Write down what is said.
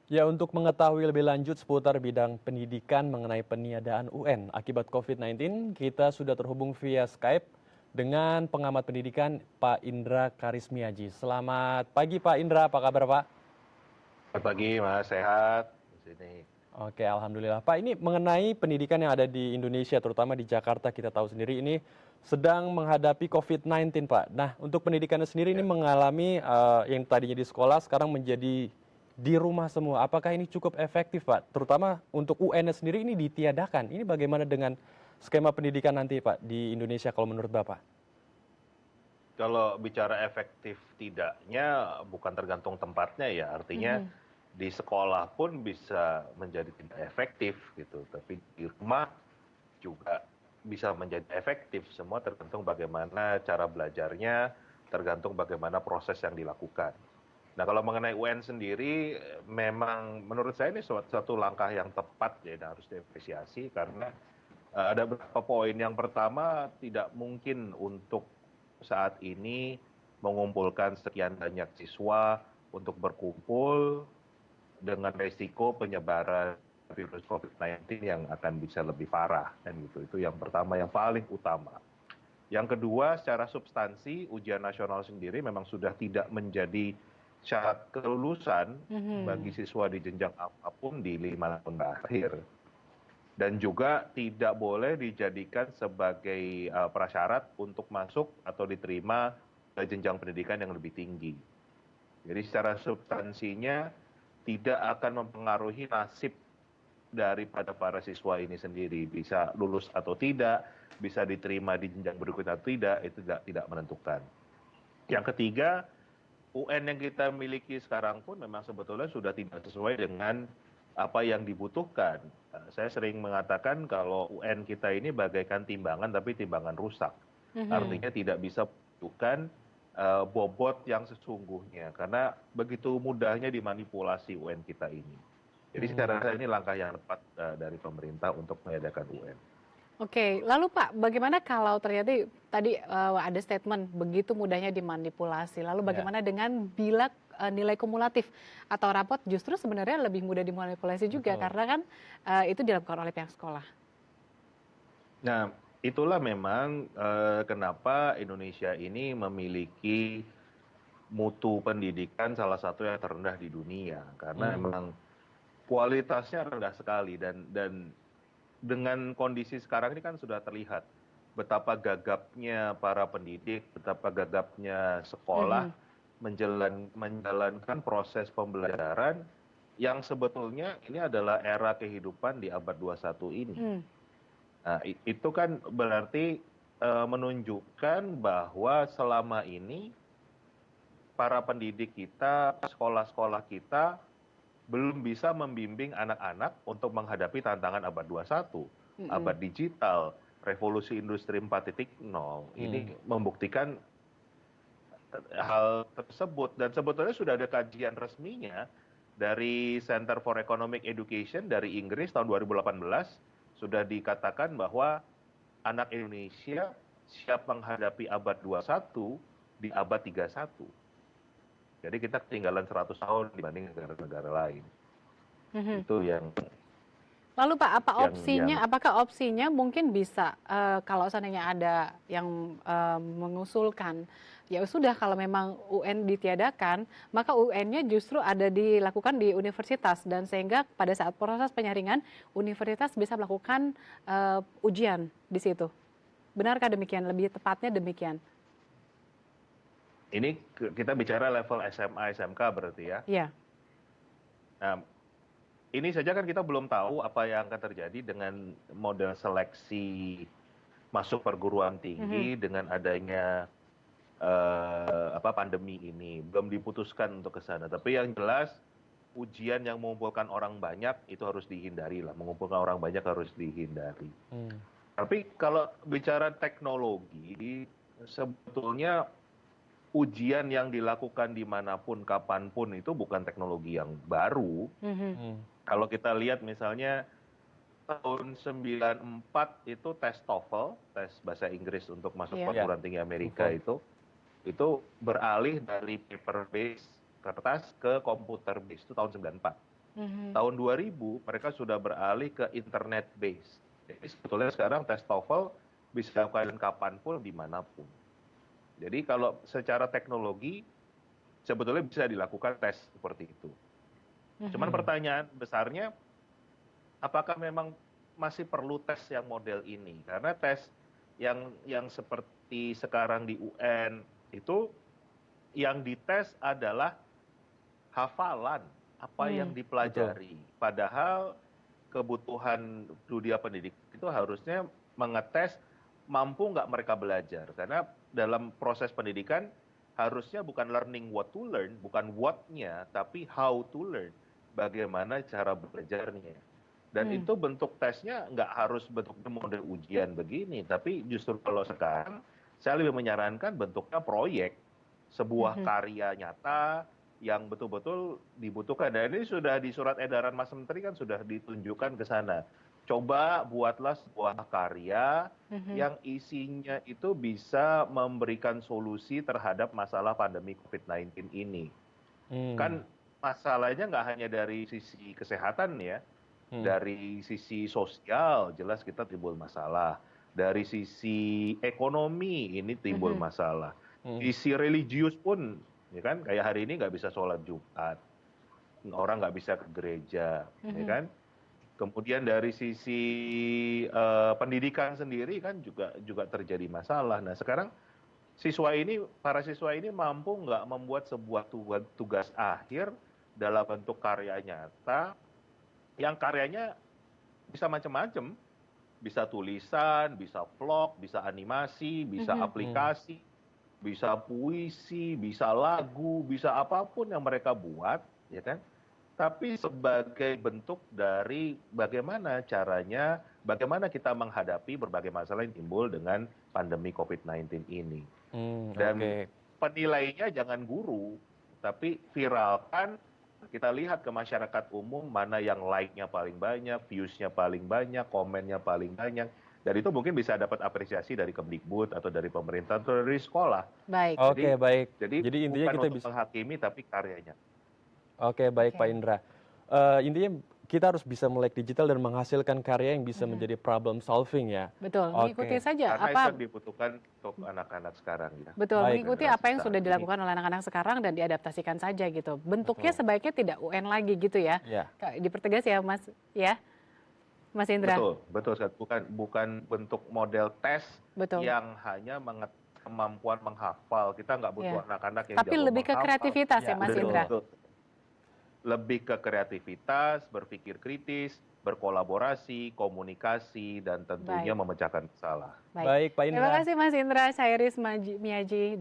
Ya, untuk mengetahui lebih lanjut seputar bidang pendidikan mengenai peniadaan UN akibat COVID-19, kita sudah terhubung via Skype dengan pengamat pendidikan Pak Indra Karismiaji. Selamat pagi Pak Indra, apa kabar Pak? Selamat pagi Mas, sehat di sini. Oke, Alhamdulillah. Pak, ini mengenai pendidikan yang ada di Indonesia, terutama di Jakarta, kita tahu sendiri ini sedang menghadapi COVID-19, Pak. Nah, untuk pendidikannya sendiri ini Ya. mengalami yang tadinya di sekolah, sekarang menjadi di rumah semua. Apakah ini cukup efektif, Pak? Terutama untuk UN-nya sendiri ini ditiadakan. Ini bagaimana dengan skema pendidikan nanti, Pak, di Indonesia kalau menurut Bapak? Kalau bicara efektif tidaknya bukan tergantung tempatnya ya, artinya Mhm. di sekolah pun bisa menjadi tidak efektif gitu, tapi di rumah juga bisa menjadi efektif. Semua tergantung bagaimana cara belajarnya, tergantung bagaimana proses yang dilakukan. Nah, kalau mengenai UN sendiri, memang menurut saya ini suatu langkah yang tepat ya dan harus diapresiasi karena ada beberapa poin. Yang pertama, tidak mungkin untuk saat ini mengumpulkan sekian banyak siswa untuk berkumpul dengan resiko penyebaran virus COVID-19 yang akan bisa lebih parah. Dan itu yang pertama, yang paling utama. Yang kedua, secara substansi, ujian nasional sendiri memang sudah tidak menjadi syarat kelulusan bagi Mhm. siswa di jenjang apapun di 5 tahun terakhir. Dan juga tidak boleh dijadikan sebagai prasyarat untuk masuk atau diterima ke jenjang pendidikan yang lebih tinggi. Jadi secara substansinya tidak akan mempengaruhi nasib daripada para siswa ini sendiri. Bisa lulus atau tidak, bisa diterima di jenjang berikutnya atau tidak, itu tidak menentukan. Yang ketiga, UN yang kita miliki sekarang pun memang sebetulnya sudah tidak sesuai dengan apa yang dibutuhkan. Saya sering mengatakan kalau UN kita ini bagaikan timbangan tapi timbangan rusak. Mhm. Artinya tidak bisa menunjukkan bobot yang sesungguhnya karena begitu mudahnya dimanipulasi UN kita ini. Jadi saya Hmm. rasa ini langkah yang tepat dari pemerintah untuk mengadakan UN. Oke, lalu Pak, bagaimana kalau ternyata tadi, ada statement begitu mudahnya dimanipulasi, lalu Ya. bagaimana dengan bila, nilai kumulatif atau rapot justru sebenarnya lebih mudah dimanipulasi juga Betul. karena kan, itu dilakukan oleh pihak sekolah? Nah, itulah memang kenapa Indonesia ini memiliki mutu pendidikan salah satu yang terendah di dunia karena Hmm. memang kualitasnya rendah sekali dan dengan kondisi sekarang ini kan sudah terlihat betapa gagapnya para pendidik, betapa gagapnya sekolah Mhm. menjalankan proses pembelajaran yang sebetulnya ini adalah era kehidupan di abad 21 ini. Mmm. Nah, itu kan berarti menunjukkan bahwa selama ini para pendidik kita, sekolah-sekolah kita belum bisa membimbing anak-anak untuk menghadapi tantangan abad 21, abad Mhm. digital, revolusi industri 4.0. Hmm. Ini membuktikan hal tersebut dan sebetulnya sudah ada kajian resminya dari Center for Economic Education dari Inggris tahun 2018 sudah dikatakan bahwa anak Indonesia siap menghadapi abad 21 di abad 31. Jadi kita ketinggalan 100 tahun dibanding negara-negara lain. Mhm. Itu yang Lalu Pak, yang yang apakah opsinya mungkin bisa, kalau seandainya ada yang, mengusulkan, ya sudah kalau memang UN ditiadakan, maka UN-nya justru ada dilakukan di universitas dan sehingga pada saat proses penyaringan, universitas bisa melakukan, ujian di situ. Benarkah demikian? Lebih tepatnya demikian? ini kita bicara level SMA, SMK berarti ya. Iya. Nah, ini saja kan kita belum tahu apa yang akan terjadi dengan model seleksi masuk perguruan Mhm. tinggi dengan adanya pandemi ini. Belum diputuskan untuk ke sana. Tapi yang jelas ujian yang mengumpulkan orang banyak itu harus dihindari lah. Mengumpulkan orang banyak harus dihindari. Hmm. Tapi kalau bicara teknologi, sebetulnya ujian yang dilakukan dimanapun, kapanpun itu bukan teknologi yang baru. Mhm. Hmm. Kalau kita lihat misalnya tahun 94 itu tes TOEFL, tes bahasa Inggris untuk masuk Iya. Ya, perguruan tinggi Amerika betul. itu beralih dari paper base kertas ke komputer base itu tahun 94. Tahun 2000 mereka sudah beralih ke internet based. Jadi sebetulnya sekarang tes TOEFL bisa dilakukan kapanpun, dimanapun. Jadi kalau secara teknologi sebetulnya bisa dilakukan tes seperti itu. Cuman pertanyaan besarnya, apakah memang masih perlu tes yang model ini? Karena tes yang seperti sekarang di UN itu yang dites adalah hafalan apa yang dipelajari. Padahal kebutuhan dunia pendidikan itu harusnya mengetes mampu nggak mereka belajar. Karena dalam proses pendidikan harusnya bukan learning what to learn, bukan what-nya, tapi how to learn. Bagaimana cara belajarnya. Dan itu bentuk tesnya nggak harus bentuknya model ujian begini, tapi justru kalau sekarang saya lebih menyarankan bentuknya proyek, sebuah karya nyata yang betul-betul dibutuhkan. Dan ini sudah di surat edaran Mas Menteri kan sudah ditunjukkan ke sana. Coba buatlah sebuah karya yang isinya itu bisa memberikan solusi terhadap masalah pandemi COVID-19 ini. Kan masalahnya nggak hanya dari sisi kesehatan ya, dari sisi sosial jelas kita timbul masalah, dari sisi ekonomi ini timbul masalah, sisi religius pun, ya kan, kayak hari ini nggak bisa sholat Jumat, orang nggak bisa ke gereja, ya kan. Kemudian dari sisi pendidikan sendiri kan juga terjadi masalah. Nah sekarang para siswa ini mampu nggak membuat sebuah tugas akhir dalam bentuk karya nyata, yang karyanya bisa macam-macam, bisa tulisan, bisa vlog, bisa animasi, bisa aplikasi, bisa puisi, bisa lagu, bisa apapun yang mereka buat, ya kan? Tapi sebagai bentuk dari bagaimana caranya, bagaimana kita menghadapi berbagai masalah yang timbul dengan pandemi COVID-19 ini. Dan penilainya jangan guru, tapi viralkan. Kita lihat ke masyarakat umum mana yang like-nya paling banyak, views-nya paling banyak, komennya paling banyak. Dan itu mungkin bisa dapat apresiasi dari Kemdikbud atau dari pemerintah atau dari sekolah. Baik. Baik. Jadi intinya bukan kita untuk bisa menghakimi tapi karyanya. baik Pak Indra. Intinya kita harus bisa melek digital dan menghasilkan karya yang bisa menjadi problem solving ya. Betul, mengikuti saja Karena itu apa yang dibutuhkan untuk anak-anak sekarang ya. betul, Baik. mengikuti apa yang sudah dilakukan oleh anak-anak sekarang dan diadaptasikan saja gitu. Bentuknya sebaiknya tidak UN lagi gitu ya. Dipertegas ya Mas Indra. Betul sekali. Bukan bentuk model tes Betul. yang hanya kemampuan menghafal. Kita nggak butuh anak-anak yang Tapi jago lebih ke menghafal. kreativitas ya Mas Indra. Lebih ke kreativitas, berpikir kritis, berkolaborasi, komunikasi, dan tentunya memecahkan masalah. Baik Pak Indra. Terima kasih Mas Indra Syairis Miaji